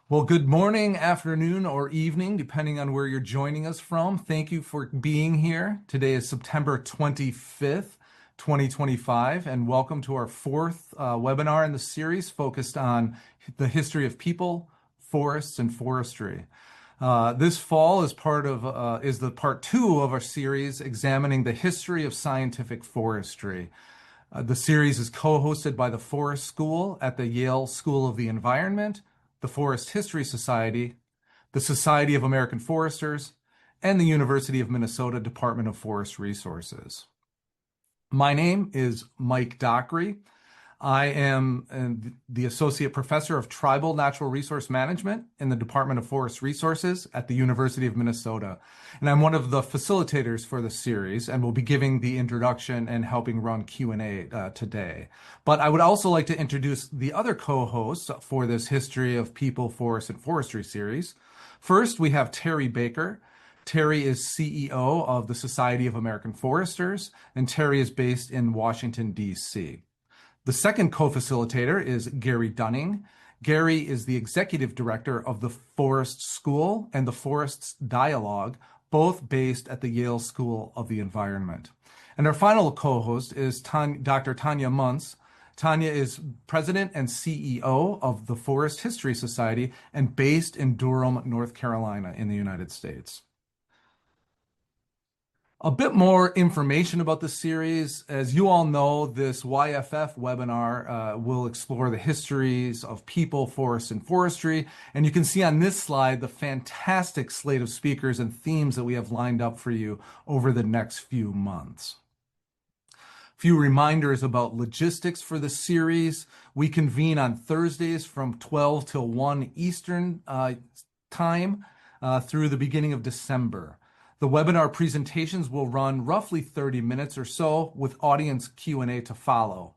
Well, good morning, afternoon, or evening, depending on where you're joining us from. Thank you for being here. Today is September 25th, 2025, and welcome to our fourth webinar in the series focused on the history of people, forests, and forestry. This fall is the part two of our series examining the history of scientific forestry. The series is co-hosted by the Forest School at the Yale School of the Environment, the Forest History Society, the Society of American Foresters, and the University of Minnesota Department of Forest Resources. My name is Mike Dockery. I am the Associate Professor of Tribal Natural Resource Management in the Department of Forest Resources at the University of Minnesota. And I'm one of the facilitators for the series and will be giving the introduction and helping run Q&A today. But I would also like to introduce the other co-hosts for this History of People, Forests, and Forestry series. First, we have Terry Baker. Terry is CEO of the Society of American Foresters, and Terry is based in Washington, D.C. The second co-facilitator is Gary Dunning. Gary is the executive director of the Forest School and the Forests Dialogue, both based at the Yale School of the Environment. And our final co-host is Dr. Tanya Muntz. Tanya is president and CEO of the Forest History Society and based in Durham, North Carolina in the United States. A bit more information about the series. As you all know, this YFF webinar will explore the histories of people, forests, and forestry. And you can see on this slide the fantastic slate of speakers and themes that we have lined up for you over the next few months. A few reminders about logistics for the series. We convene on Thursdays from 12 till 1 Eastern time through the beginning of December. The webinar presentations will run roughly 30 minutes or so with audience Q&A to follow.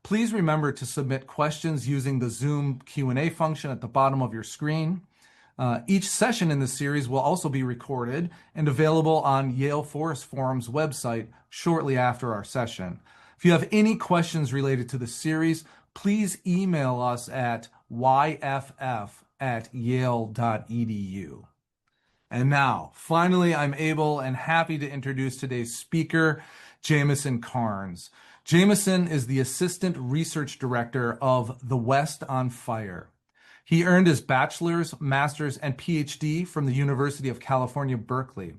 Please remember to submit questions using the Zoom Q&A function at the bottom of your screen. Each session in the series will also be recorded and available on Yale Forest Forum's website shortly after our session. If you have any questions related to the series, please email us at yff@yale.edu. And now, finally, I'm able and happy to introduce today's speaker, Jameson Karns. Jameson is the Assistant Research Director of The West on Fire. He earned his bachelor's, master's, and PhD from the University of California, Berkeley.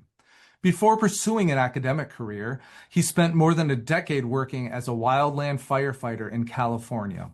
Before pursuing an academic career, he spent more than a decade working as a wildland firefighter in California.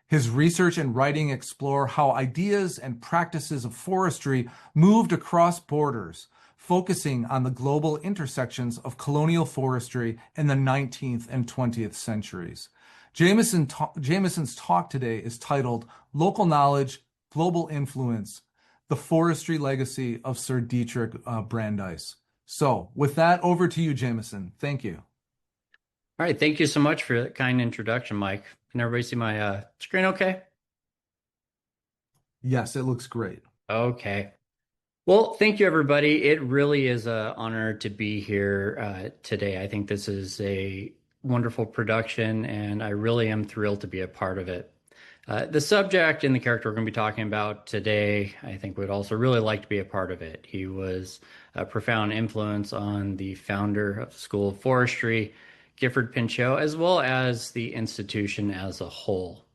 His research and writing explore how ideas and practices of forestry moved across borders, focusing on the global intersections of colonial forestry in the 19th and 20th centuries. Jameson's talk today is titled Local Knowledge, Global Influence, the Forestry Legacy of Sir Dietrich Brandis. So with that, over to you, Jameson. Thank you. All right, thank you so much for that kind introduction, Mike. Can everybody see my screen okay? Yes, it looks great. Okay. Well, thank you, everybody. It really is an honor to be here today. I think this is a wonderful production, and I really am thrilled to be a part of it. The subject and the character we're going to be talking about today, I think would also really like to be a part of it. He was a profound influence on the founder of the School of Forestry, Gifford Pinchot, as well as the institution as a whole.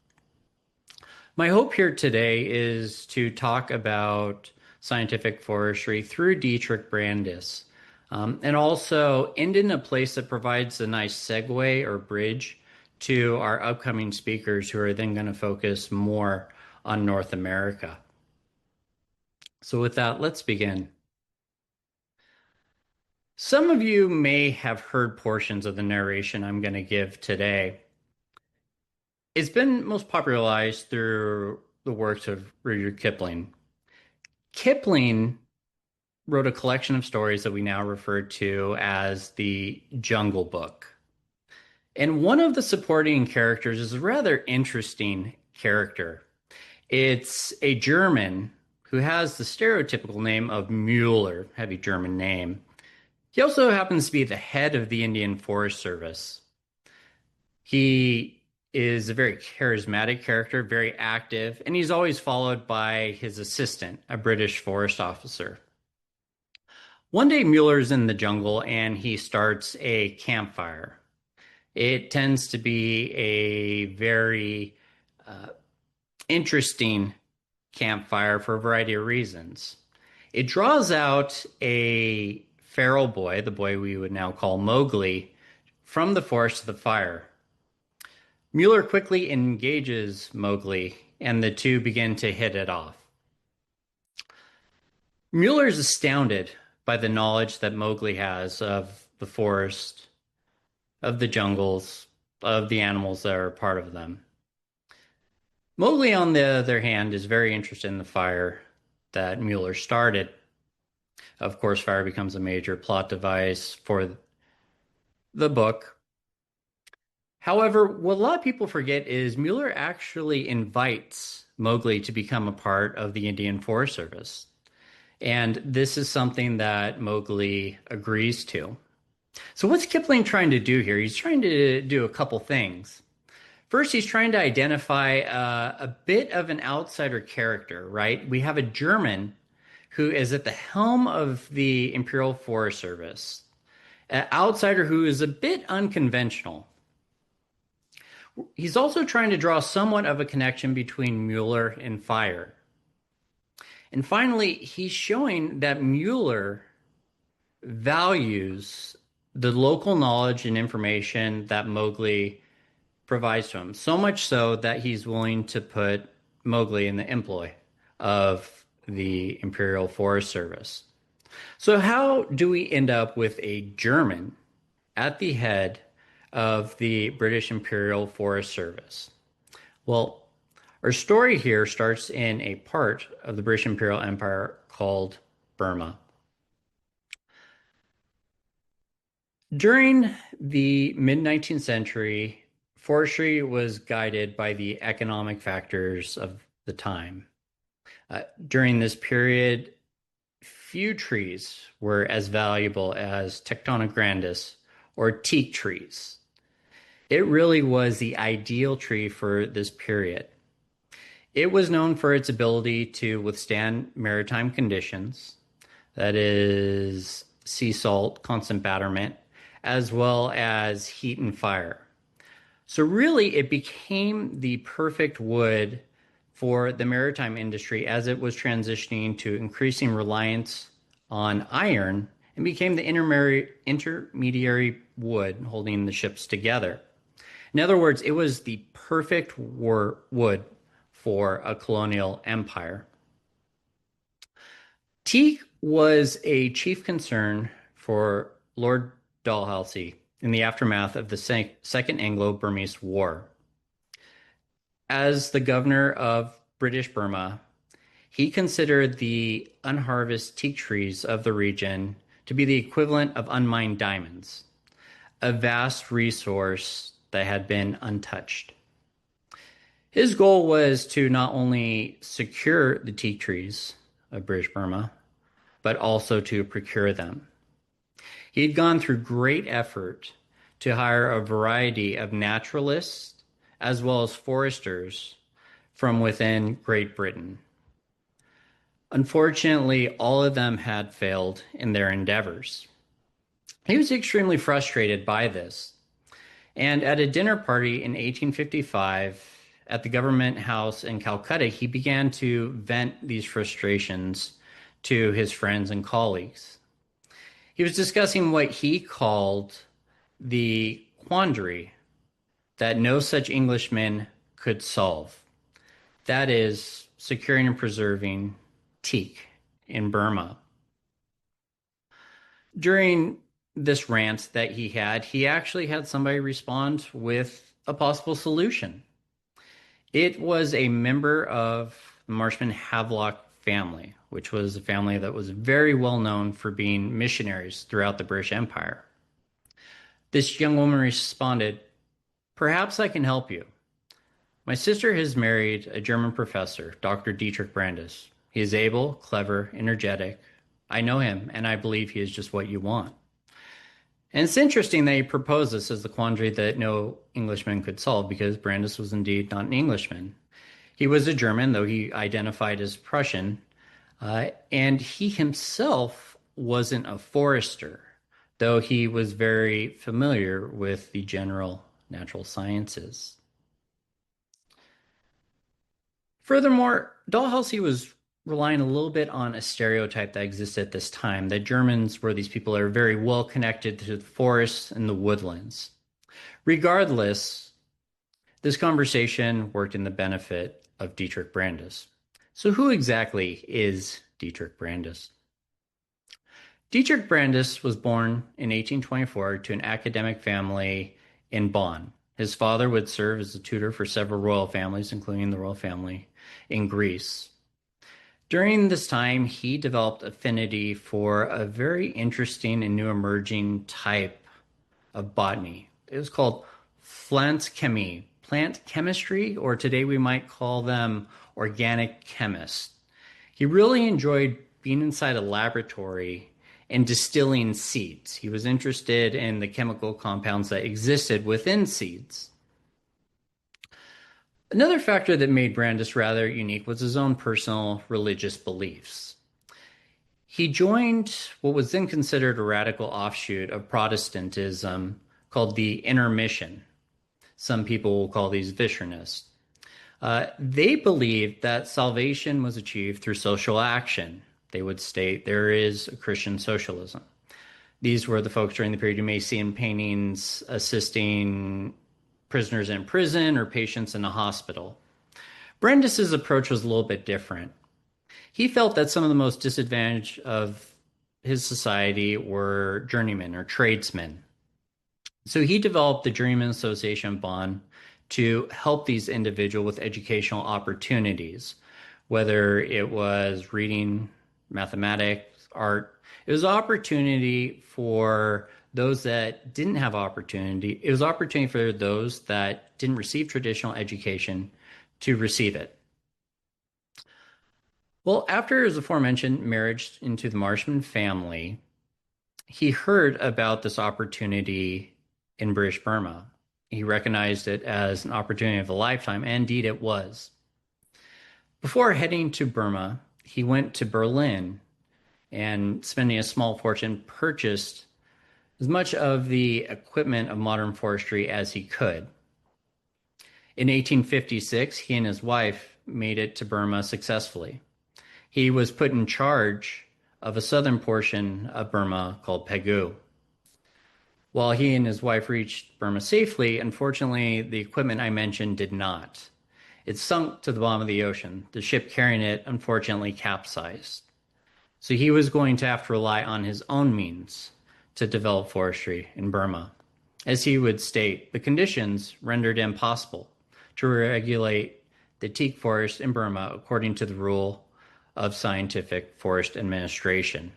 My hope here today is to talk about scientific forestry through Dietrich Brandis, and also end in a place that provides a nice segue or bridge to our upcoming speakers who are then going to focus more on North America. So with that, let's begin. Some of you may have heard portions of the narration I'm going to give today. It's been most popularized through the works of Rudyard Kipling. Kipling wrote a collection of stories that we now refer to as the Jungle Book. And one of the supporting characters is a rather interesting character. It's a German who has the stereotypical name of Mueller, heavy German name. He also happens to be the head of the Indian Forest Service. He is a very charismatic character, very active, and he's always followed by his assistant, a British forest officer. One day, Mueller's in the jungle and he starts a campfire. It tends to be a very interesting campfire for a variety of reasons. It draws out a feral boy, the boy we would now call Mowgli, from the forest to the fire. Mueller quickly engages Mowgli, and the two begin to hit it off. Mueller is astounded by the knowledge that Mowgli has of the forest, of the jungles, of the animals that are part of them. Mowgli, on the other hand, is very interested in the fire that Mueller started. Of course, fire becomes a major plot device for the book. However, what a lot of people forget is Mueller actually invites Mowgli to become a part of the Indian Forest Service. And this is something that Mowgli agrees to. So what's Kipling trying to do here? He's trying to do a couple things. First, he's trying to identify a bit of an outsider character, right? We have a German who is at the helm of the Imperial Forest Service, an outsider who is a bit unconventional. He's also trying to draw somewhat of a connection between Mueller and fire. And finally, he's showing that Mueller values the local knowledge and information that Mowgli provides to him, so much so that he's willing to put Mowgli in the employ of the Imperial Forest Service. So how do we end up with a German at the head of the British Imperial Forest Service? Well, our story here starts in a part of the British Imperial Empire called Burma. During the mid-19th century, forestry was guided by the economic factors of the time. During this period, few trees were as valuable as Tectonic grandis or teak trees. It really was the ideal tree for this period. It was known for its ability to withstand maritime conditions, that is, sea salt, constant batterment, as well as heat and fire. So really, it became the perfect wood for the maritime industry as it was transitioning to increasing reliance on iron and became the intermediary wood holding the ships together. In other words, it was the perfect wood for a colonial empire. Teak was a chief concern for Lord Dalhousie in the aftermath of the Second Anglo-Burmese War. As the governor of British Burma, he considered the unharvested teak trees of the region to be the equivalent of unmined diamonds, a vast resource that had been untouched. His goal was to not only secure the teak trees of British Burma, but also to procure them. He had gone through great effort to hire a variety of naturalists as well as foresters from within Great Britain. Unfortunately, all of them had failed in their endeavors. He was extremely frustrated by this, and at a dinner party in 1855 at the government house in Calcutta, he began to vent these frustrations to his friends and colleagues. He was discussing what he called the quandary that no such Englishman could solve. That is, securing and preserving teak in Burma. During this rant that he actually had somebody respond with a possible solution. It was a member of the Marshman Havelock family, which was a family that was very well known for being missionaries throughout the British Empire. This young woman responded, "Perhaps I can help you. My sister has married a German professor, Dr. Dietrich Brandis. He is able, clever, energetic. I know him, and I believe he is just what you want." And it's interesting that he proposed this as the quandary that no Englishman could solve because Brandis was indeed not an Englishman. He was a German, though he identified as Prussian, and he himself wasn't a forester, though he was very familiar with the general natural sciences. Furthermore, Dalhousie was relying a little bit on a stereotype that existed at this time that Germans were these people that are very well connected to the forests and the woodlands. Regardless, this conversation worked in the benefit of Dietrich Brandis. So, who exactly is Dietrich Brandis? Dietrich Brandis was born in 1824 to an academic family in Bonn. His father would serve as a tutor for several royal families, including the royal family in Greece. During this time, he developed affinity for a very interesting and new emerging type of botany. It was called Pflanzchemie, plant chemistry, or today we might call them organic chemists. He really enjoyed being inside a laboratory and distilling seeds. He was interested in the chemical compounds that existed within seeds. Another factor that made Brandis rather unique was his own personal religious beliefs. He joined what was then considered a radical offshoot of Protestantism called the Inner Mission. Some people will call these Vishnists. They believed that salvation was achieved through social action. They would state there is a Christian socialism. These were the folks during the period you may see in paintings assisting prisoners in prison or patients in a hospital. Brandis's approach was a little bit different. He felt that some of the most disadvantaged of his society were journeymen or tradesmen. So he developed the Journeyman Association of Bonn to help these individuals with educational opportunities, whether it was reading, mathematics, art. It was opportunity for those that didn't have opportunity. It was opportunity for those that didn't receive traditional education to receive it. Well, after his aforementioned marriage into the Marshman family, he heard about this opportunity in British Burma. He recognized it as an opportunity of a lifetime, and indeed it was. Before heading to Burma, he went to Berlin and, spending a small fortune, purchased as much of the equipment of modern forestry as he could. In 1856, he and his wife made it to Burma successfully. He was put in charge of a southern portion of Burma called Pegu. While he and his wife reached Burma safely, unfortunately, the equipment I mentioned did not. It sunk to the bottom of the ocean. The ship carrying it, unfortunately, capsized. So he was going to have to rely on his own means to develop forestry in Burma. As he would state, the conditions rendered it impossible to regulate the teak forest in Burma according to the rule of Scientific Forest Administration.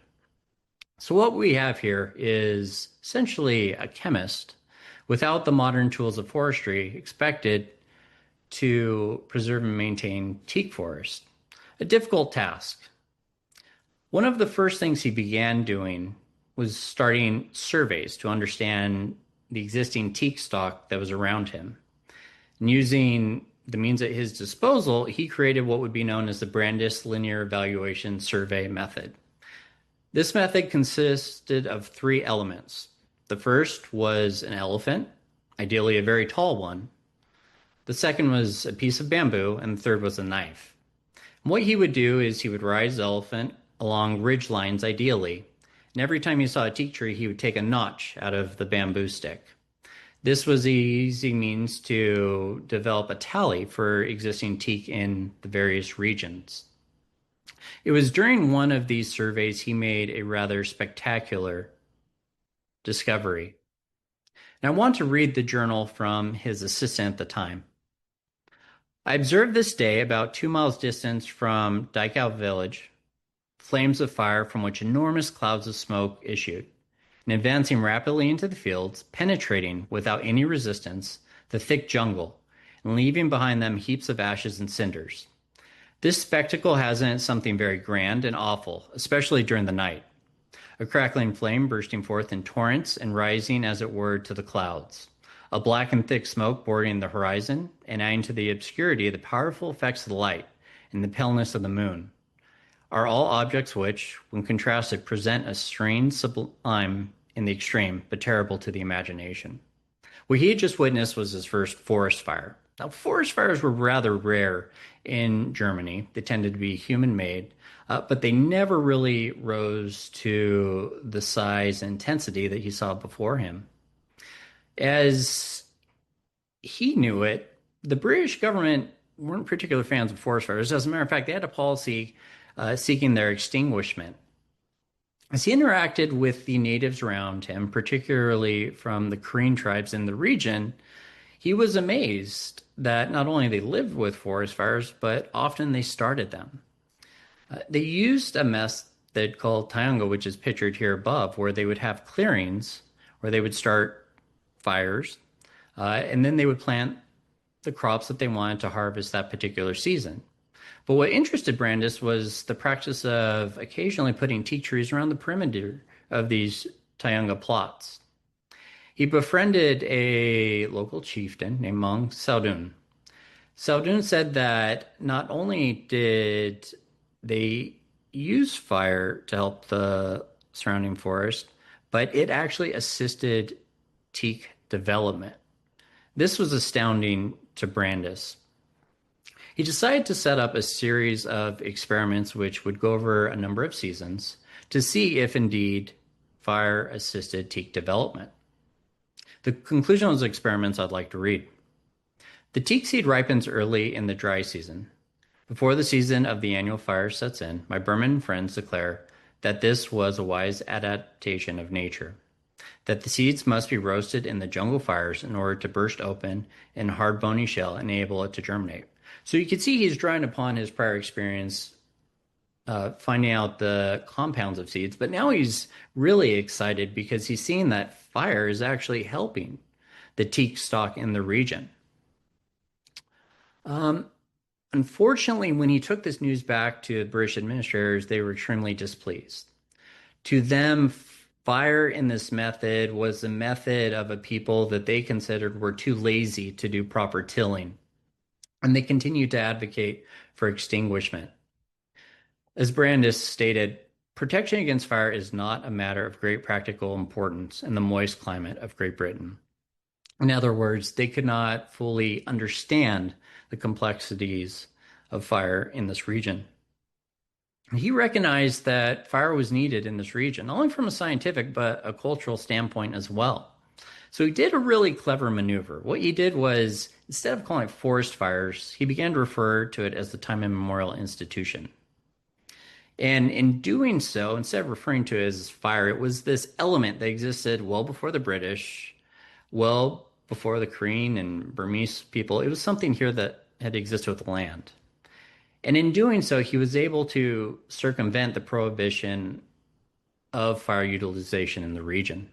So what we have here is essentially a chemist without the modern tools of forestry expected to preserve and maintain teak forest. A difficult task. One of the first things he began doing was starting surveys to understand the existing teak stock that was around him. And using the means at his disposal, he created what would be known as the Brandis Linear Evaluation Survey Method. This method consisted of three elements. The first was an elephant, ideally a very tall one. The second was a piece of bamboo, and the third was a knife. And what he would do is he would ride his elephant along ridge lines ideally, and every time he saw a teak tree, he would take a notch out of the bamboo stick. This was the easy means to develop a tally for existing teak in the various regions. It was during one of these surveys he made a rather spectacular discovery. And I want to read the journal from his assistant at the time. I observed this day, about 2 miles distance from Daikou village, flames of fire from which enormous clouds of smoke issued, and advancing rapidly into the fields, penetrating without any resistance the thick jungle, and leaving behind them heaps of ashes and cinders. This spectacle has in it something very grand and awful, especially during the night. a crackling flame bursting forth in torrents and rising, as it were, to the clouds, a black and thick smoke bordering the horizon and adding to the obscurity the powerful effects of the light and the paleness of the moon, are all objects which, when contrasted, present a strange sublime in the extreme, but terrible to the imagination. What he had just witnessed was his first forest fire. Now, forest fires were rather rare in Germany. They tended to be human made, but they never really rose to the size and intensity that he saw before him. As he knew it, the British government weren't particular fans of forest fires. As a matter of fact, they had a policy seeking their extinguishment. As he interacted with the natives around him, particularly from the Korean tribes in the region, he was amazed that not only they lived with forest fires, but often they started them. They used a method called Tayanga, which is pictured here above, where they would have clearings where they would start fires, and then they would plant the crops that they wanted to harvest that particular season. But what interested Brandis was the practice of occasionally putting teak trees around the perimeter of these Tayanga plots. He befriended a local chieftain named Mong Saudun. Saudun said that not only did they use fire to help the surrounding forest, but it actually assisted teak development. This was astounding to Brandis. He decided to set up a series of experiments which would go over a number of seasons to see if indeed fire assisted teak development. The conclusion of those experiments I'd like to read. The teak seed ripens early in the dry season. Before the season of the annual fire sets in, my Burman friends declare that this was a wise adaptation of nature, that the seeds must be roasted in the jungle fires in order to burst open in a hard bony shell and enable it to germinate. So you can see he's drawing upon his prior experience finding out the compounds of seeds, but now he's really excited because he's seeing that fire is actually helping the teak stock in the region. Unfortunately, when he took this news back to the British administrators, they were extremely displeased. To them, fire in this method was the method of a people that they considered were too lazy to do proper tilling, and they continued to advocate for extinguishment. As Brandis stated, protection against fire is not a matter of great practical importance in the moist climate of Great Britain. In other words, they could not fully understand the complexities of fire in this region. He recognized that fire was needed in this region, not only from a scientific, but a cultural standpoint as well. So he did a really clever maneuver. What he did was, instead of calling it forest fires, he began to refer to it as the Time Immemorial Institution. And in doing so, instead of referring to it as fire, it was this element that existed well before the British, well before the Korean and Burmese people. It was something here that had existed with the land. And in doing so, he was able to circumvent the prohibition of fire utilization in the region.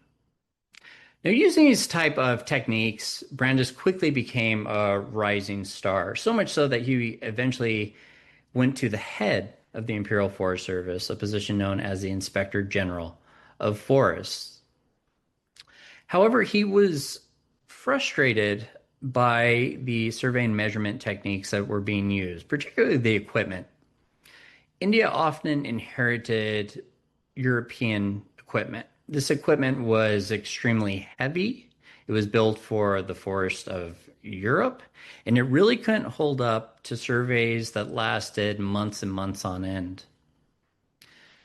Now, using these type of techniques, Brandis quickly became a rising star, so much so that he eventually went to the head of the Imperial Forest Service, a position known as the Inspector General of Forests. However, he was frustrated by the survey and measurement techniques that were being used, particularly the equipment. India often inherited European equipment. This equipment was extremely heavy. It was built for the forest of Europe, and it really couldn't hold up to surveys that lasted months and months on end.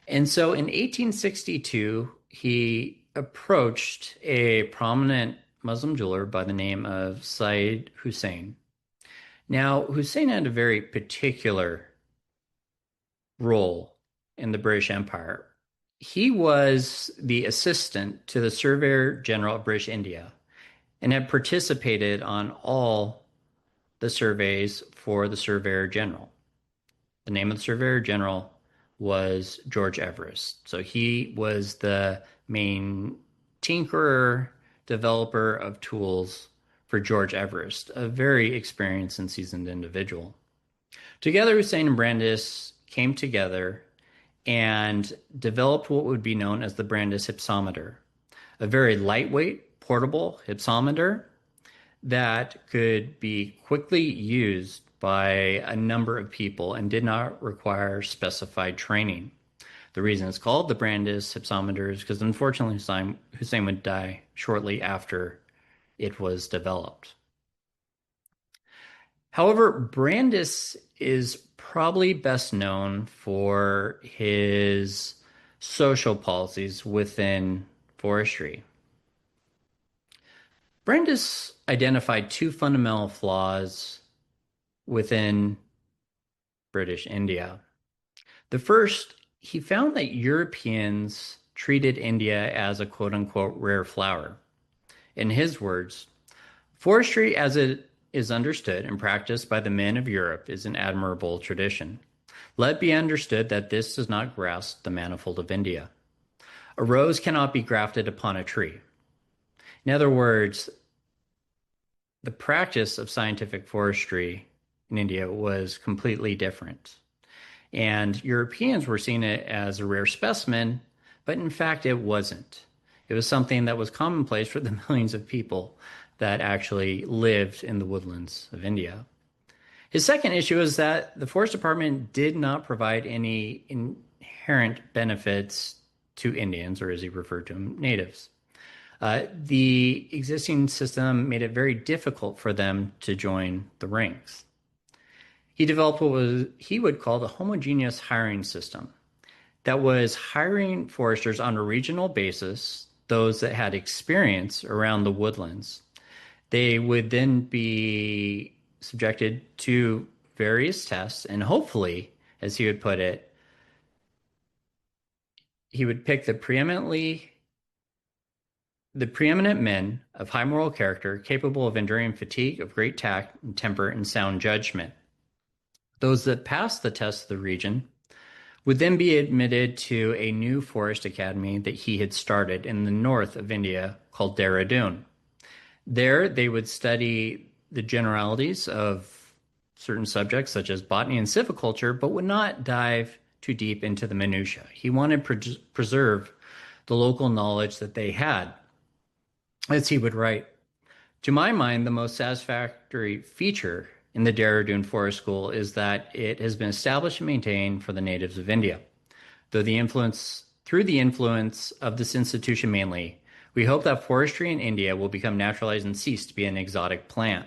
And so in 1862, he approached a prominent Muslim jeweler by the name of Said Hussein. Now, Hussein had a very particular role in the British Empire. He was the assistant to the Surveyor General of British India and had participated on all the surveys for the Surveyor General. The name of the Surveyor General was George Everest. So he was the main tinkerer, developer of tools for George Everest, a very experienced and seasoned individual. Together, Hussein and Brandis came together and developed what would be known as the Brandis hypsometer, a very lightweight, portable hypsometer that could be quickly used by a number of people and did not require specified training. The reason it's called the Brandis hypsometer is because unfortunately Hussein would die shortly after it was developed. However, Brandis is probably best known for his social policies within forestry. Brandis identified two fundamental flaws within British India. The first, he found that Europeans treated India as a quote unquote rare flower. In his words, forestry as it is understood and practiced by the men of Europe is an admirable tradition. Let it be understood that this does not grasp the manifold of India. A rose cannot be grafted upon a tree. In other words, the practice of scientific forestry in India was completely different. And Europeans were seeing it as a rare specimen, but in fact, it wasn't. It was something that was commonplace for the millions of people that actually lived in the woodlands of India. His second issue is that the Forest Department did not provide any inherent benefits to Indians, or as he referred to them, natives. The existing system made it very difficult for them to join the ranks. He developed what he would call the homogeneous hiring system that was hiring foresters on a regional basis, those that had experience around the woodlands. They would then be subjected to various tests, and hopefully, as he would put it, he would pick the preeminent men of high moral character, capable of enduring fatigue, of great tact and temper and sound judgment. Those that passed the test of the region would then be admitted to a new forest academy that he had started in the north of India called Dehradun. There, they would study the generalities of certain subjects such as botany and silviculture, but would not dive too deep into the minutiae. He wanted to preserve the local knowledge that they had. As he would write, to my mind, the most satisfactory feature in the Dehradun Forest School is that it has been established and maintained for the natives of India. Through the influence of this institution mainly, we hope that forestry in India will become naturalized and cease to be an exotic plant.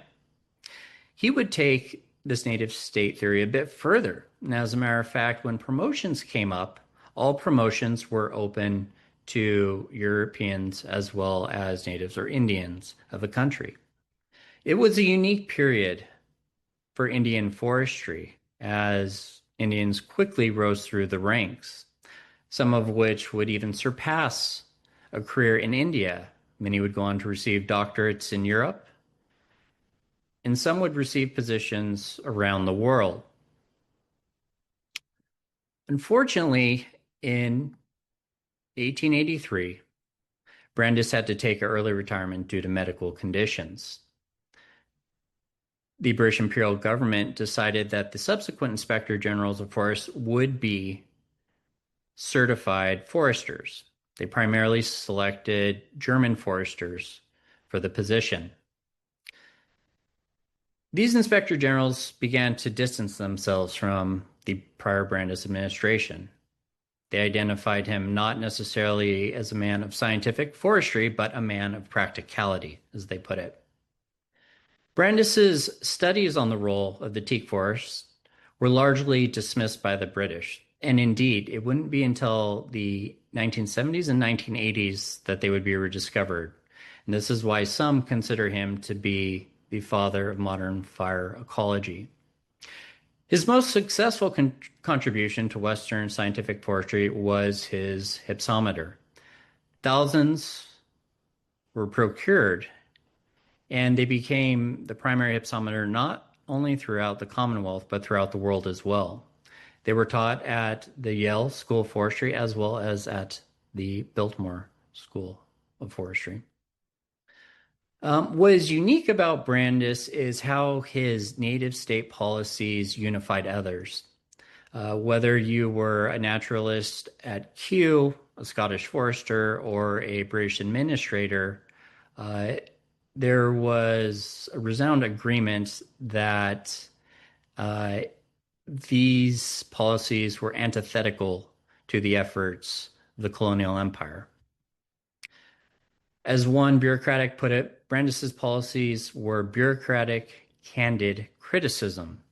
He would take this native state theory a bit further. And as a matter of fact, when promotions came up, all promotions were open to Europeans as well as natives or Indians of a country. It was a unique period for Indian forestry as Indians quickly rose through the ranks, some of which would even surpass a career in India. Many would go on to receive doctorates in Europe, and some would receive positions around the world. Unfortunately, in 1883, Brandis had to take an early retirement due to medical conditions. The British Imperial government decided that the subsequent Inspector Generals of Forests would be certified foresters. They primarily selected German foresters for the position. These Inspector Generals began to distance themselves from the prior Brandis administration. They identified him not necessarily as a man of scientific forestry, but a man of practicality, as they put it. Brandis's studies on the role of the teak forest were largely dismissed by the British. And indeed, it wouldn't be until the 1970s and 1980s that they would be rediscovered. And this is why some consider him to be the father of modern fire ecology. His most successful contribution to Western scientific forestry was his hypsometer. Thousands were procured, and they became the primary hypsometer not only throughout the Commonwealth, but throughout the world as well. They were taught at the Yale School of Forestry as well as at the Biltmore School of Forestry. What is unique about Brandis is how his native state policies unified others. Whether you were a naturalist at Kew, a Scottish forester, or a British administrator, uh, there was a resounding agreement that uh, these policies were antithetical to the efforts of the colonial empire. As one bureaucratic put it, Brandis's policies were bureaucratic, candid criticism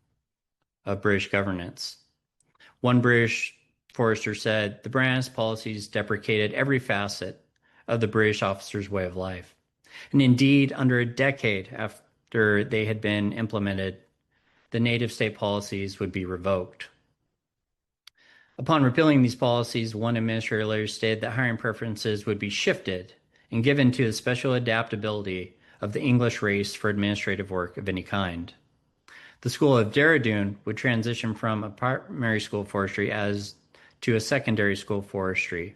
of British governance. One British forester said the Brandis policies deprecated every facet of the British officer's way of life. And indeed, under a decade after they had been implemented, the native state policies would be revoked. Upon repealing these policies, one administrator later stated that hiring preferences would be shifted and given to the special adaptability of the English race for administrative work of any kind. The School of Dehradun would transition from a primary school of forestry as to a secondary school of forestry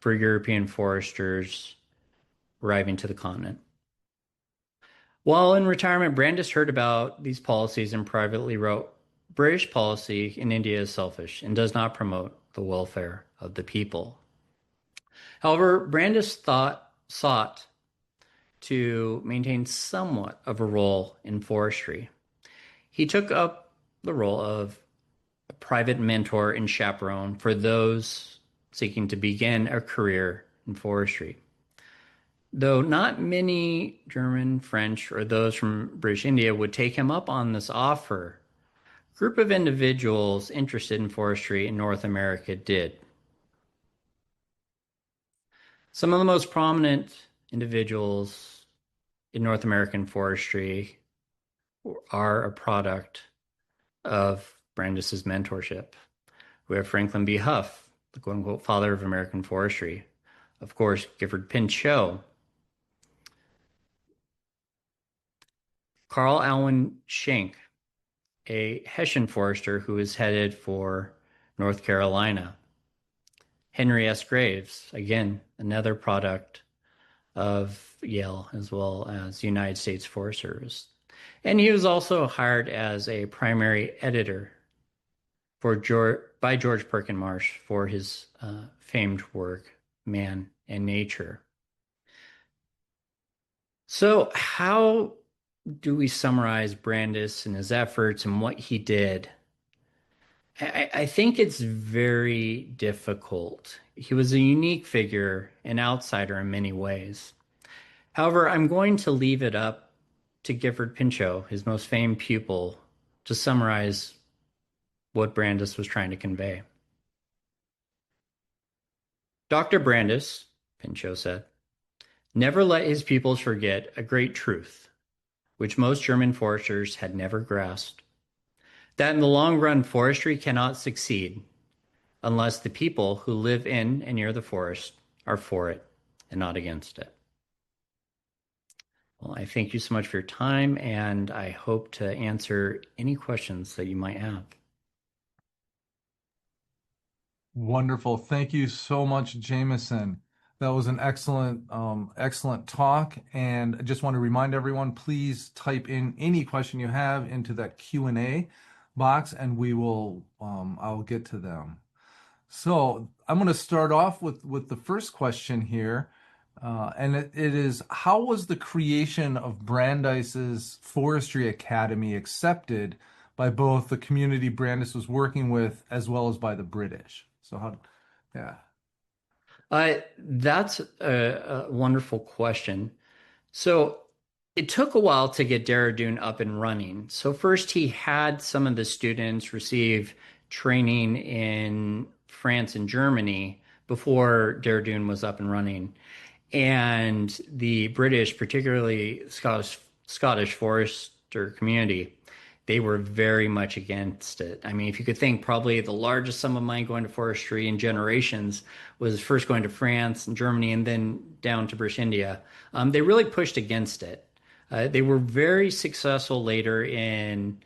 for European foresters arriving to the continent. While in retirement, Brandis heard about these policies and privately wrote, British policy in India is selfish and does not promote the welfare of the people. However, Brandis sought to maintain somewhat of a role in forestry. He took up the role of a private mentor and chaperone for those seeking to begin a career in forestry. Though not many German, French, or those from British India would take him up on this offer, a group of individuals interested in forestry in North America did. Some of the most prominent individuals in North American forestry are a product of Brandis's mentorship. We have Franklin B. Huff, the quote unquote father of American forestry. Of course, Gifford Pinchot, Carl Alwyn Schenck, a Hessian forester who is headed for North Carolina. Henry S. Graves, again, another product of Yale as well as United States Forest Service. And he was also hired as a primary editor by George Perkin Marsh for his famed work, Man and Nature. So, how do we summarize Brandis and his efforts and what he did? I think it's very difficult. He was a unique figure, an outsider in many ways. However, I'm going to leave it up to Gifford Pinchot, his most famed pupil, to summarize what Brandis was trying to convey. Dr. Brandis, Pinchot said, never let his pupils forget a great truth, which most German foresters had never grasped, that in the long run, forestry cannot succeed unless the people who live in and near the forest are for it and not against it. Well, I thank you so much for your time, and I hope to answer any questions that you might have. Wonderful. Thank you so much, Jameson. That was an excellent talk. And I just want to remind everyone, please type in any question you have into that Q&A box, and I'll get to them. So I'm going to start off with the first question here. And it is, how was the creation of Brandeis's Forestry Academy accepted by both the community Brandis was working with as well as by the British? So yeah. That's a wonderful question. So it took a while to get Dehradun up and running. So first he had some of the students receive training in France and Germany before Dehradun was up and running. And the British, particularly Scottish forester community, they were very much against it. I mean, if you could think, probably the largest sum of money going to forestry in generations was first going to France and Germany and then down to British India. They really pushed against it. They were very successful later in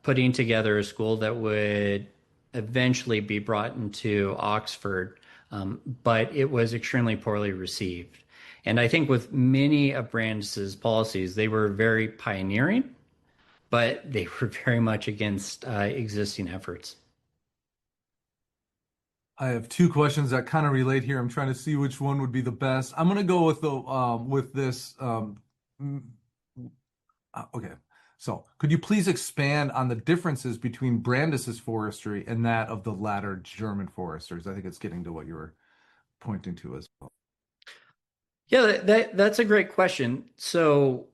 putting together a school that would eventually be brought into Oxford, but it was extremely poorly received. And I think with many of Brandis's policies, they were very pioneering, but they were very much against existing efforts. I have two questions that kind of relate here. I'm trying to see which one would be the best. I'm gonna go with the with this mm, okay. So, could you please expand on the differences between Brandis's forestry and that of the latter German foresters? I think it's getting to what you were pointing to as well. Yeah, that's a great question. So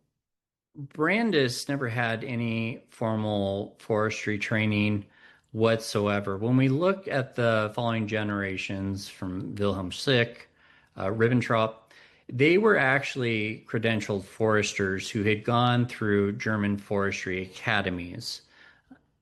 Brandis never had any formal forestry training whatsoever. When we look at the following generations from Wilhelm Sick, Ribbentrop, they were actually credentialed foresters who had gone through German forestry academies.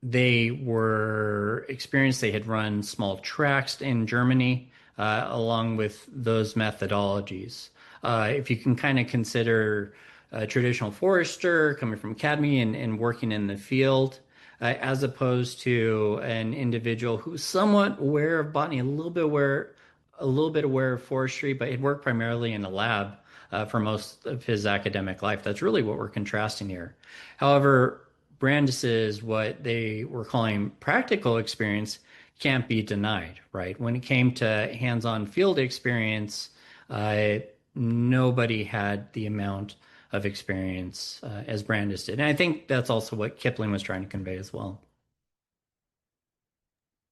They were experienced. They had run small tracts in Germany along with those methodologies. If you can kind of consider a traditional forester coming from academy and working in the field, as opposed to an individual who's somewhat aware of botany, a little bit aware of forestry, but had worked primarily in a lab for most of his academic life. That's really what we're contrasting here. However, Brandis's what they were calling practical experience can't be denied, right? When it came to hands-on field experience, uh, nobody had the amount of experience as Brandis did. And I think that's also what Kipling was trying to convey as well.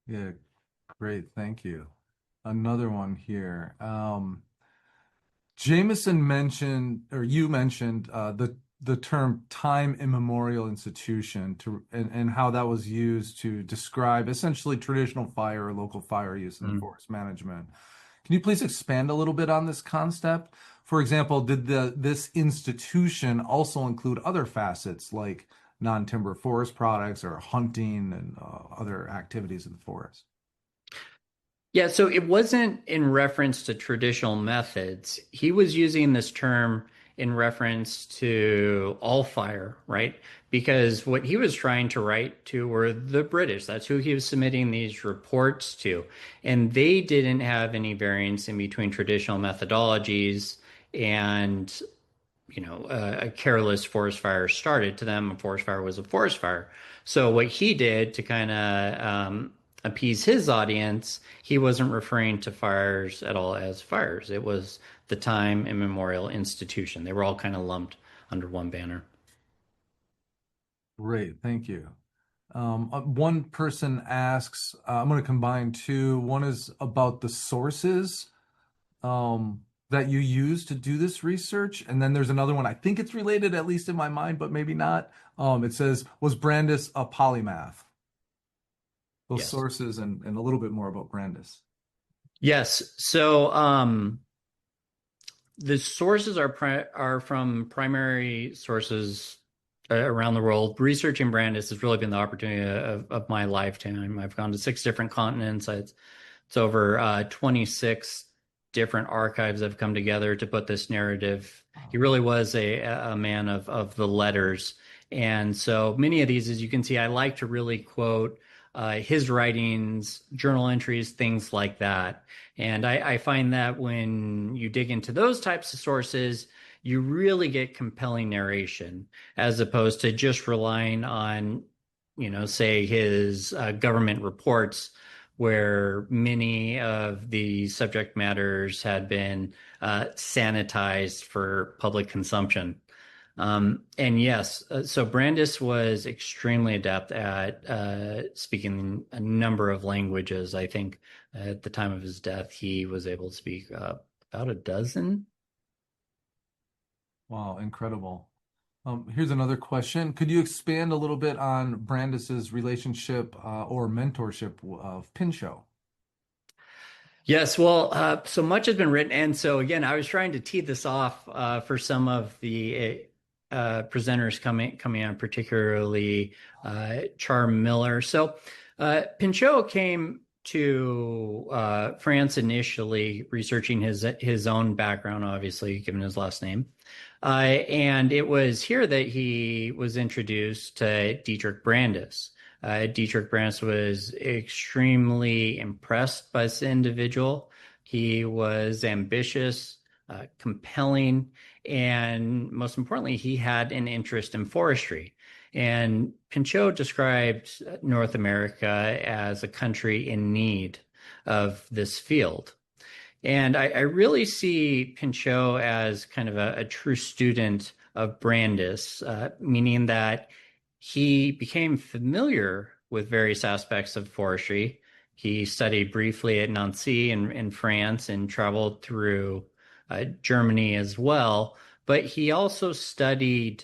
Yeah, great. Thank you. Another one here. Jameson mentioned, or you mentioned, the term time immemorial institution and how that was used to describe essentially traditional fire or local fire use in Mm. forest management. Can you please expand a little bit on this concept? For example, did this institution also include other facets like non-timber forest products or hunting and other activities in the forest? Yeah, so it wasn't in reference to traditional methods. He was using this term in reference to all fire, right? Because what he was trying to write to were the British. That's who he was submitting these reports to. And they didn't have any variance in between traditional methodologies and a careless forest fire started. To them, a forest fire was a forest fire. So what he did to kind of appease his audience, he wasn't referring to fires at all as fires. It was the time immemorial institution. They were all kind of lumped under one banner. Great, thank you. One person asks, I'm going to combine two. One is about the sources that you use to do this research. And then there's another one. I think it's related, at least in my mind, but maybe not. It says, was Brandis a polymath? Those Yes. sources and a little bit more about Brandis. Yes. So the sources are from primary sources around the world. Researching Brandis has really been the opportunity of my lifetime. I've gone to 6 different continents. It's over 26 different archives that have come together to put this narrative. He really was a man of the letters. And so many of these, as you can see, I like to really quote his writings, journal entries, things like that. And I find that when you dig into those types of sources, you really get compelling narration as opposed to just relying on, say his government reports where many of the subject matters had been sanitized for public consumption. And yes, so Brandis was extremely adept at speaking a number of languages. I think at the time of his death, he was able to speak about a dozen. Wow, incredible. Here's another question. Could you expand a little bit on Brandis's relationship or mentorship of Pinchot? Yes, well, so much has been written. And so, again, I was trying to tee this off for some of the presenters coming on, particularly Charm Miller. So, Pinchot came to France initially, researching his own background, obviously, given his last name. And it was here that he was introduced to Dietrich Brandis. Dietrich Brandis was extremely impressed by this individual. He was ambitious, compelling, and most importantly, he had an interest in forestry. And Pinchot described North America as a country in need of this field. And I really see Pinchot as kind of a true student of Brandis, meaning that he became familiar with various aspects of forestry. He studied briefly at Nancy in France and traveled through Germany as well. But he also studied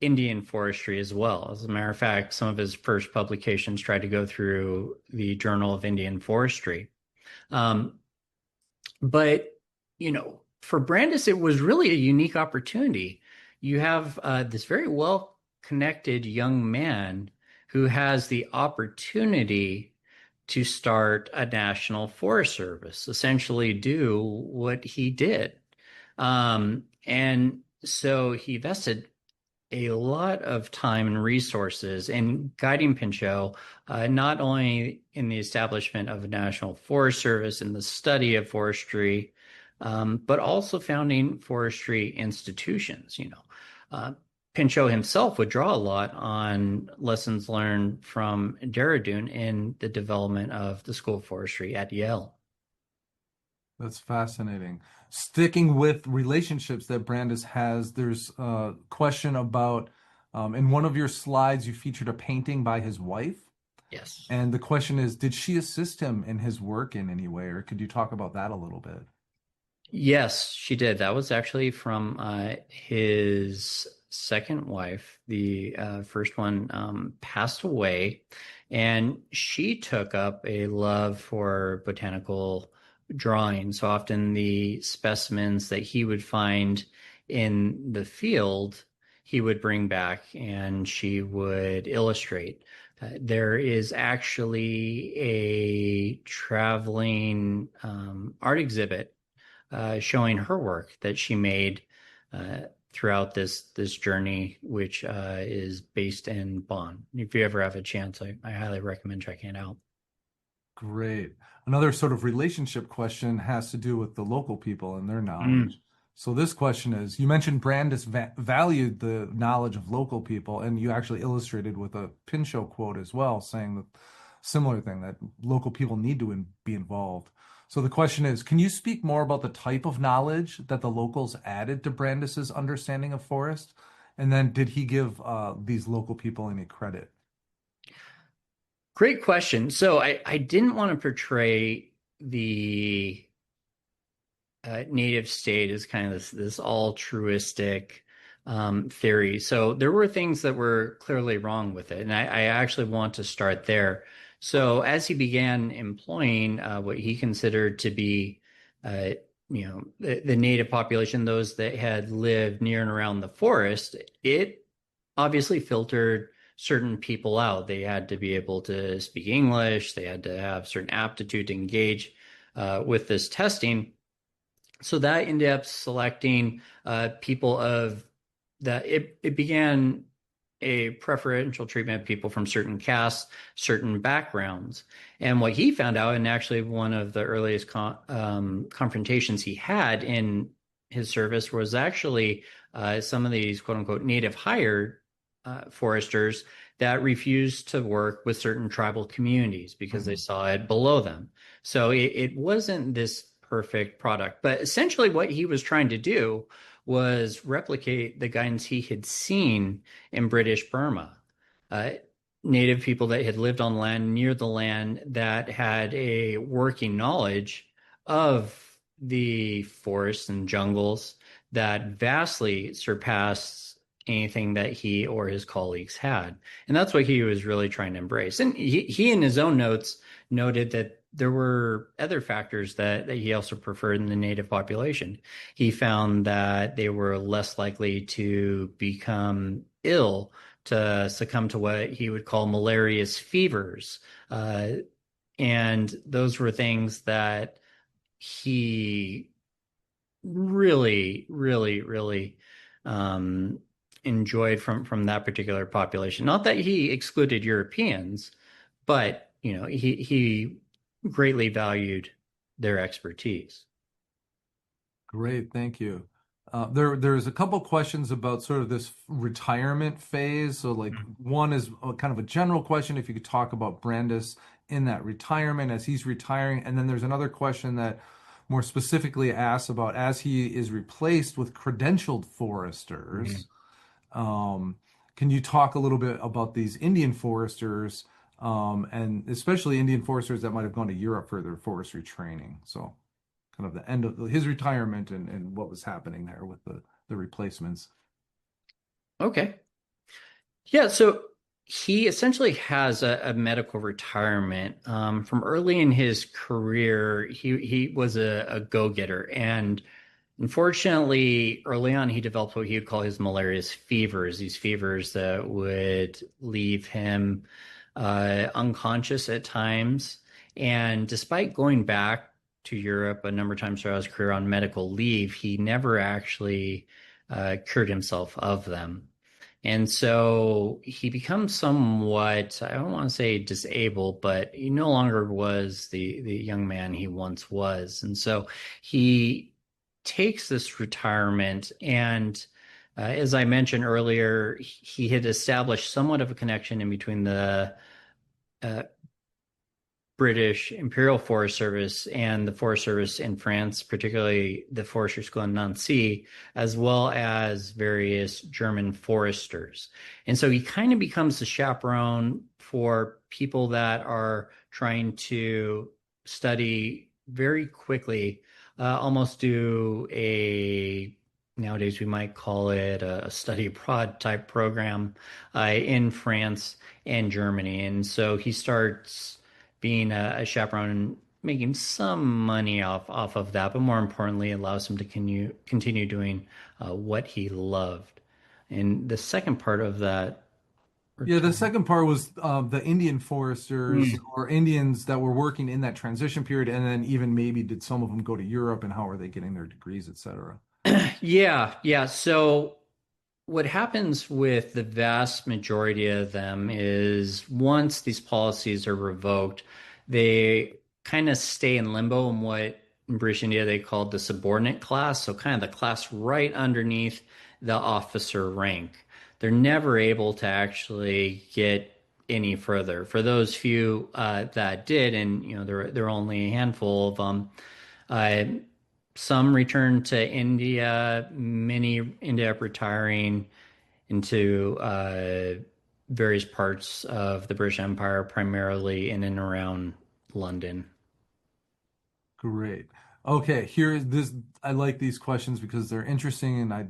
Indian forestry as well. As a matter of fact, some of his first publications tried to go through the Journal of Indian Forestry. Um, but, for Brandis, it was really a unique opportunity. You have this very well connected young man who has the opportunity to start a national forest service, essentially do what he did. And so he vested a lot of time and resources in guiding Pinchot, not only in the establishment of a National Forest Service and the study of forestry, but also founding forestry institutions. Pinchot himself would draw a lot on lessons learned from Dehradun in the development of the School of Forestry at Yale. That's fascinating. Sticking with relationships that Brandis has, there's a question about in one of your slides, you featured a painting by his wife. Yes. And the question is, did she assist him in his work in any way, or could you talk about that a little bit? Yes, she did. That was actually from his second wife. The first one passed away, and she took up a love for botanical drawing. So often the specimens that he would find in the field, he would bring back and she would illustrate. There is actually a traveling art exhibit showing her work that she made uh, throughout this journey, which is based in Bonn. If you ever have a chance, I highly recommend checking it out. Great. Another sort of relationship question has to do with the local people and their Mm. knowledge. So this question is, you mentioned Brandis valued the knowledge of local people, and you actually illustrated with a Pinchot quote as well, saying the similar thing that local people need to be involved. So the question is, can you speak more about the type of knowledge that the locals added to Brandis's understanding of forest? And then did he give these local people any credit? Great question. So I didn't want to portray the native state as kind of this altruistic theory. So there were things that were clearly wrong with it, and I actually want to start there. So as he began employing what he considered to be, uh, the native population, those that had lived near and around the forest, it obviously filtered certain people out. They had to be able to speak English. They had to have certain aptitude to engage with this testing. So that ended up selecting people of that. It began a preferential treatment of people from certain castes, certain backgrounds. And what he found out, and actually one of the earliest confrontations he had in his service, was actually some of these quote unquote native hired foresters that refused to work with certain tribal communities because they Mhm. saw it below them. So it wasn't this perfect product. But essentially, what he was trying to do was replicate the guidance he had seen in British Burma. Uh, Native people that had lived on land near the land that had a working knowledge of the forests and jungles that vastly surpassed anything that he or his colleagues had. And that's what he was really trying to embrace. And he in his own notes noted that there were other factors that he also preferred in the native population. He found that they were less likely to become ill, to succumb to what he would call malarious fevers. And those were things that he really, really, really um, enjoyed from that particular population. Not that he excluded Europeans, but he greatly valued their expertise. Great, thank you. There's a couple questions about sort of this retirement phase. So, like, one is kind of a general question. If you could talk about Brandis in that retirement as he's retiring? And then there's another question that more specifically asks about as he is replaced with credentialed Mhm. foresters. Um, can you talk a little bit about these Indian foresters, and especially Indian foresters that might have gone to Europe for their forestry training? So, kind of the end of his retirement and what was happening there with the replacements. Okay. Yeah, so he essentially has a medical retirement. From early in his career, he was a go-getter, and unfortunately, early on, he developed what he would call his malarious fevers. These fevers that would leave him unconscious at times. And despite going back to Europe a number of times throughout his career on medical leave, he never actually cured himself of them. And so he becomes somewhat, I don't want to say disabled, but he no longer was the young man he once was. And so he takes this retirement and as I mentioned earlier, he had established somewhat of a connection in between the uh, British Imperial Forest Service and the Forest Service in France, particularly the Forestry School in Nancy, as well as various German foresters. And so he kind of becomes the chaperone for people that are trying to study very quickly, almost do a nowadays we might call it a study abroad type program in France and Germany. And so he starts being a chaperone and making some money off of that, but more importantly, allows him to continue doing what he loved. And the second part of that Yeah, the retirement. second part was the Indian foresters Mm. or Indians that were working in that transition period, and then even maybe did some of them go to Europe, and how are they getting their degrees, et cetera. Yeah, yeah. So what happens with the vast majority of them is once these policies are revoked, they kind of stay in limbo in what in British India they called the subordinate class. So kind of the class right underneath the officer rank. They're never able to actually get any further. For those few that did, and there are only a handful of them, uh, some returned to India, many ended up retiring into various parts of the British Empire, primarily in and around London. Great. Okay, here is this. I like these questions because they're interesting, and I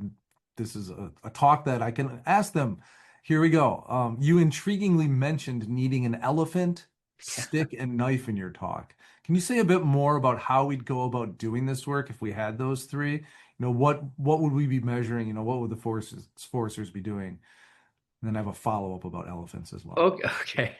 this is a talk that I can ask them. Here we go. You intriguingly mentioned needing an elephant, Yeah. stick, and knife in your talk. Can you say a bit more about how we'd go about doing this work if we had those three? What would we be measuring? What would the foresters be doing? And then I have a follow-up about elephants as well. Okay. Okay.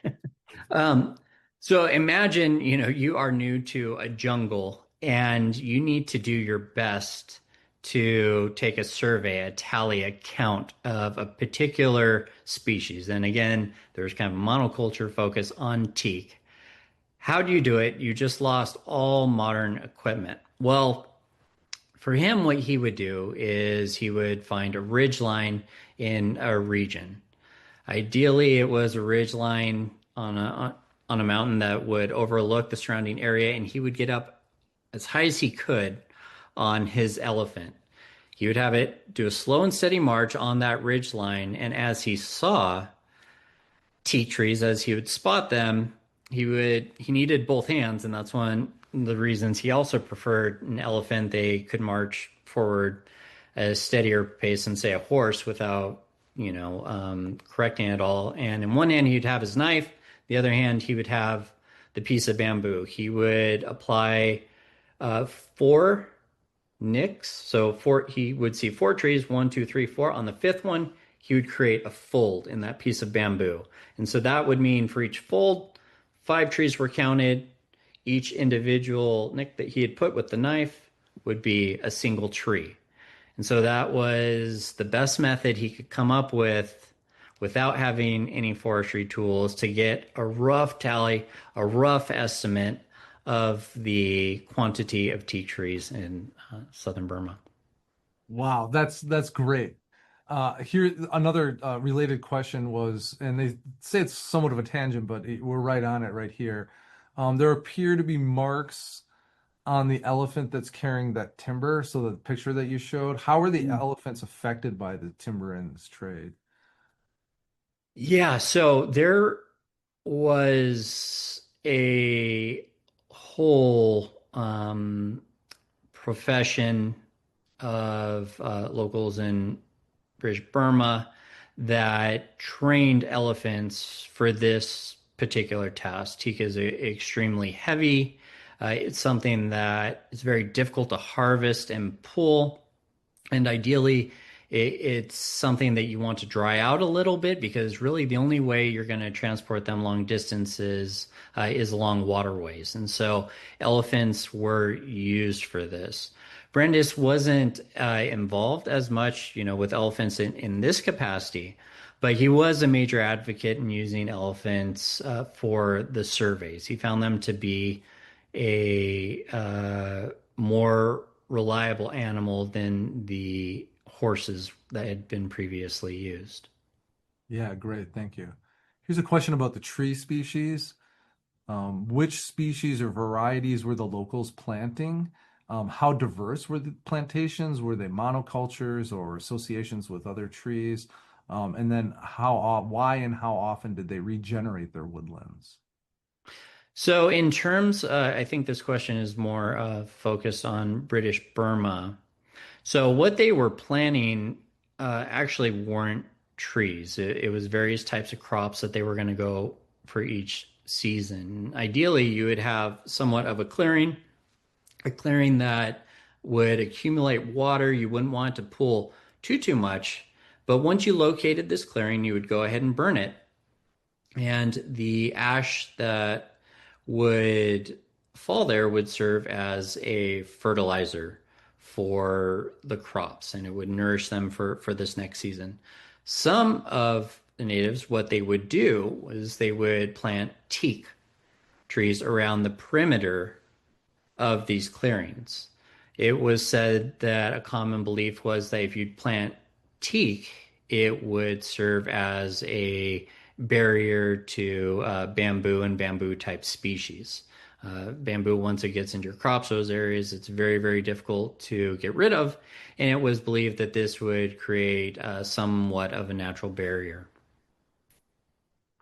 Um, so imagine, you are new to a jungle and you need to do your best to take a survey, a tally, a count of a particular species. And again, there's kind of a monoculture focus on teak. How do you do it? You just lost all modern equipment. Well, for him, what he would do is he would find a ridge line in a region. Ideally, it was a ridge line on a mountain that would overlook the surrounding area, and he would get up as high as he could on his elephant. He would have it do a slow and steady march on that ridge line, and as he saw teak trees, as he would spot them, he needed both hands, and that's one of the reasons he also preferred an elephant. They could march forward at a steadier pace than say a horse without correcting it all. And in one hand he'd have his knife, the other hand he would have the piece of bamboo. He would apply four nicks. So he would see four trees, one, two, three, four. On the fifth one, he would create a fold in that piece of bamboo. And so that would mean for each fold, five trees were counted. Each individual nick that he had put with the knife would be a single tree. And so that was the best method he could come up with without having any forestry tools to get a rough tally, a rough estimate of the quantity of tea trees in southern Burma. Wow, that's great. Here, another related question was, and they say it's somewhat of a tangent, but we're right on it right here. There appear to be marks on the elephant that's carrying that timber. So the picture that you showed, how are the elephants affected by the timber in this trade? Yeah, so there was a whole profession of locals in British Burma that trained elephants for this particular task. Teak is extremely heavy. It's something that is very difficult to harvest and pull. And ideally, it's something that you want to dry out a little bit because really the only way you're going to transport them long distances is along waterways. And so elephants were used for this. Brandis wasn't involved as much, with elephants in this capacity, but he was a major advocate in using elephants for the surveys. He found them to be a more reliable animal than the horses that had been previously used. Yeah, great. Thank you. Here's a question about the tree species. Which species or varieties were the locals planting? How diverse were the plantations? Were they monocultures or associations with other trees? And then why and how often did they regenerate their woodlands? So, in terms, I think this question is more focused on British Burma. So, what they were planting actually weren't trees. It was various types of crops that they were going to go for each season. Ideally, you would have somewhat of a clearing that would accumulate water. You wouldn't want to pull too much. But once you located this clearing, you would go ahead and burn it. And the ash that would fall there would serve as a fertilizer for the crops and it would nourish them for this next season. Some of the natives, what they would do was they would plant teak trees around the perimeter of these clearings. It was said that a common belief was that if you plant teak, it would serve as a barrier to bamboo and bamboo type species. Bamboo, once it gets into your crops, those areas, it's very, very difficult to get rid of. And it was believed that this would create somewhat of a natural barrier.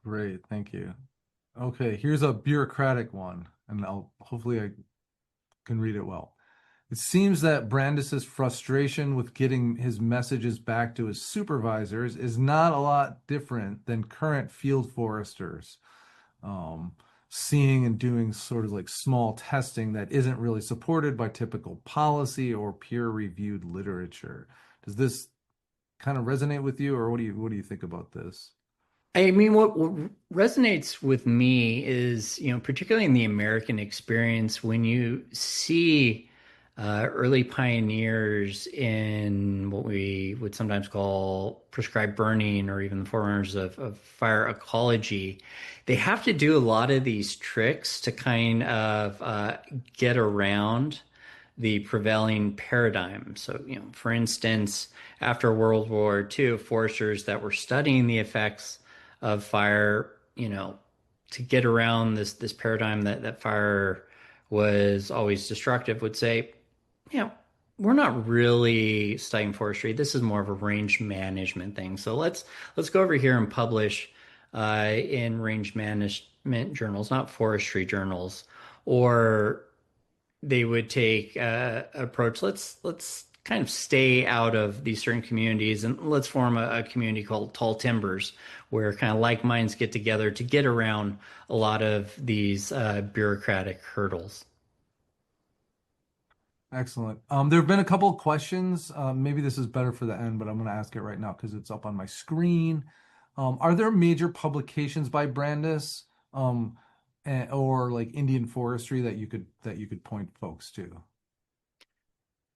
Great, thank you. Okay, here's a bureaucratic one, and I'll hopefully I can read it well. It seems that Brandis's frustration with getting his messages back to his supervisors is not a lot different than current field foresters um, seeing and doing sort of like small testing that isn't really supported by typical policy or peer-reviewed literature. Does this kind of resonate with you, or what do you think about this? I mean, what resonates with me is, particularly in the American experience, when you see early pioneers in what we would sometimes call prescribed burning or even the forerunners of fire ecology, they have to do a lot of these tricks to kind of get around the prevailing paradigm. So, for instance, after World War II, foresters that were studying the effects of fire, to get around this paradigm that fire was always destructive, would say, you know, we're not really studying forestry. This is more of a range management thing. So let's go over here and publish in range management journals, not forestry journals, or they would take approach. Let's kind of stay out of these certain communities and let's form a community called Tall Timbers, where kind of like minds get together to get around a lot of these bureaucratic hurdles. Excellent. There have been a couple of questions. Maybe this is better for the end, but I'm going to ask it right now because it's up on my screen. Are there major publications by Brandis, or like Indian forestry that you could point folks to,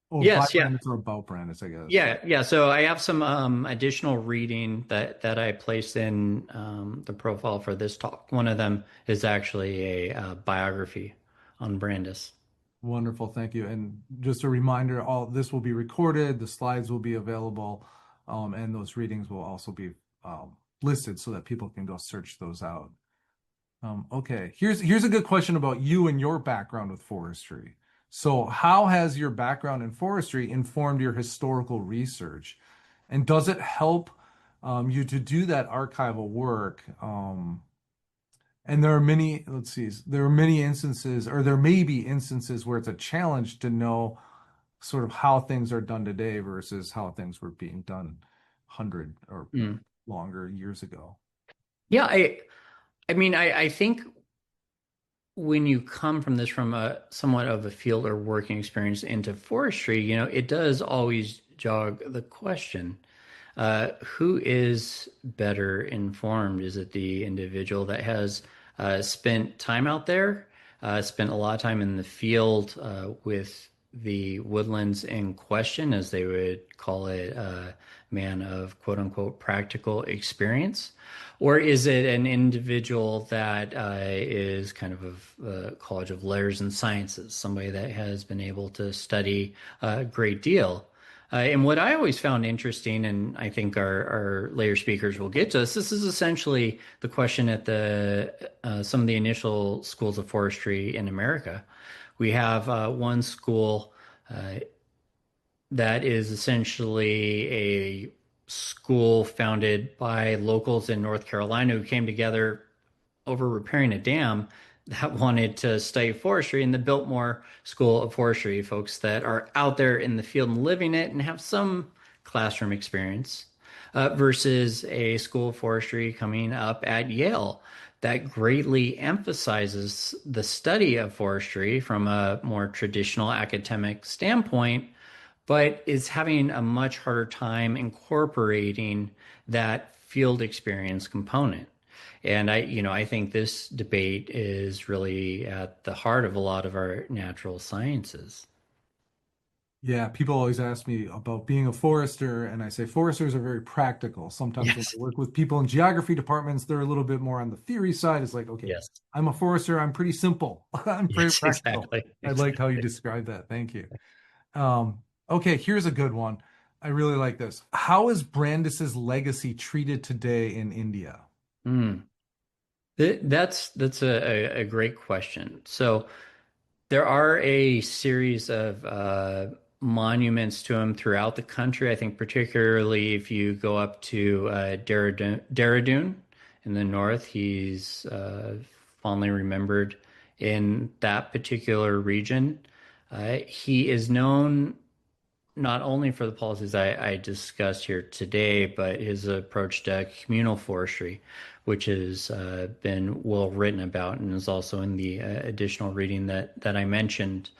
or by Yes, yeah. Brandis or about Brandis, I guess. Yeah. So I have some additional reading that I placed in the profile for this talk. One of them is actually a biography on Brandis. Wonderful, thank you. And just a reminder, all this will be recorded, the slides will be available, and those readings will also be listed so that people can go search those out. Okay, here's a good question about you and your background with forestry. So, how has your background in forestry informed your historical research, and does it help you to do that archival work? And there are many, let's see, there are many instances, or there may be instances where it's a challenge to know sort of how things are done today versus how things were being done 100 or Mm. longer years ago. Yeah, I mean, I think when you come from this from a somewhat of a field or working experience into forestry, it does always jog the question, who is better informed? Is it the individual that has spent time out there, spent a lot of time in the field with the woodlands in question, as they would call it, a man of quote unquote practical experience? Or is it an individual that is kind of a College of Letters and Sciences, somebody that has been able to study a great deal? And what I always found interesting, and I think our later speakers will get to this is essentially the question at the some of the initial schools of forestry in America. We have one school uh, that is essentially a school founded by locals in North Carolina who came together over repairing a dam that wanted to study forestry, and the Biltmore School of Forestry, folks that are out there in the field and living it and have some classroom experience, versus a School of Forestry coming up at Yale that greatly emphasizes the study of forestry from a more traditional academic standpoint, but is having a much harder time incorporating that field experience component. And I think this debate is really at the heart of a lot of our natural sciences. Yeah, people always ask me about being a forester, and I say foresters are very practical. Sometimes when I Yes. work with people in geography departments, they're a little bit more on the theory side. It's like, okay, Yes. I'm a forester, I'm pretty simple. I'm very Yes, practical. exactly. I liked how you Exactly. described that. Thank you. Okay, here's a good one. I really like this. How is Brandis's legacy treated today in India? Mm. That's a great question. So there are a series of monuments to him throughout the country. I think particularly if you go up to Dehradun in the north, he's fondly remembered in that particular region. He is known not only for the policies I discussed here today, but his approach to communal forestry, which has been well written about and is also in the additional reading that I mentioned.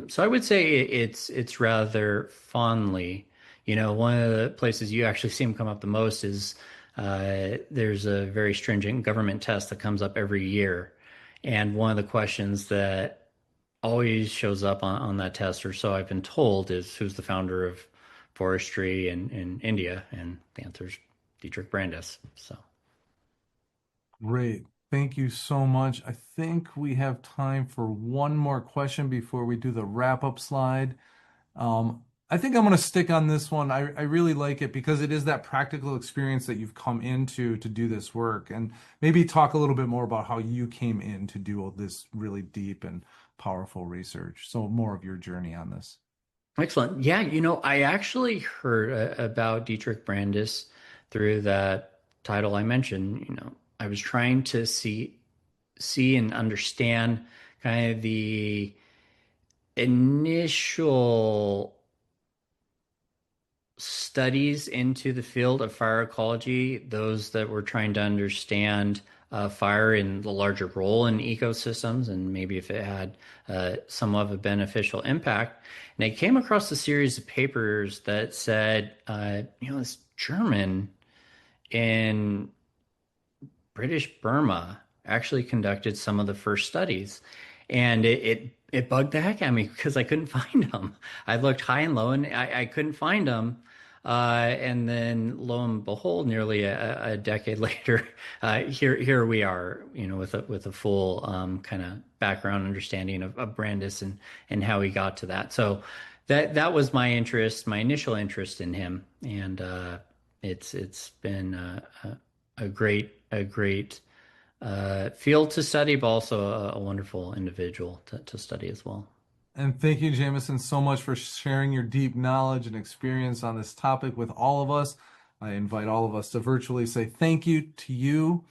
So I would say it's rather fondly. One of the places you actually see him come up the most is there's a very stringent government test that comes up every year. And one of the questions that always shows up on that test, or so I've been told, is who's the founder of forestry in India? And the answer is Dietrich Brandis. So Great. Thank you so much. I think we have time for one more question before we do the wrap-up slide. I think I'm going to stick on this one. I really like it because it is that practical experience that you've come into to do this work, and maybe talk a little bit more about how you came in to do all this really deep and powerful research. So more of your journey on this. excellent. Yeah, I actually heard about Dietrich Brandis through that title I mentioned. I was trying to see and understand kind of the initial studies into the field of fire ecology, those that were trying to understand fire and the larger role in ecosystems, and maybe if it had some of a beneficial impact. And I came across a series of papers that said, this German in British Burma actually conducted some of the first studies, and it bugged the heck out of me because I couldn't find them. I looked high and low, and I couldn't find them. And then lo and behold, nearly a decade later, here we are, with a full kind of background understanding of Brandis and how he got to that. So that was my interest, my initial interest in him, and it's been a great field to study, but also a wonderful individual to study as well. And thank you, Jameson, so much for sharing your deep knowledge and experience on this topic with all of us. I invite all of us to virtually say thank you to you.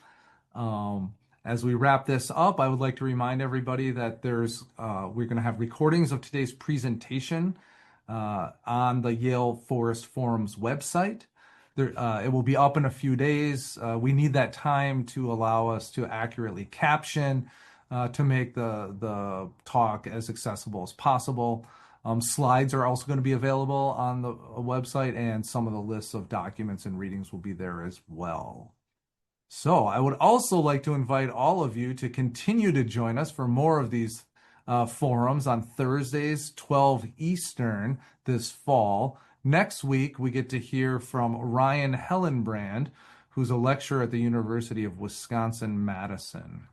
As we wrap this up, I would like to remind everybody that we're going to have recordings of today's presentation on the Yale Forest Forum's website. It will be up in a few days. We need that time to allow us to accurately caption, to make the talk as accessible as possible. Slides are also going to be available on the website, and some of the lists of documents and readings will be there as well. So I would also like to invite all of you to continue to join us for more of these forums on Thursdays, 12 Eastern this fall. Next week, we get to hear from Ryan Hellenbrand, who's a lecturer at the University of Wisconsin-Madison.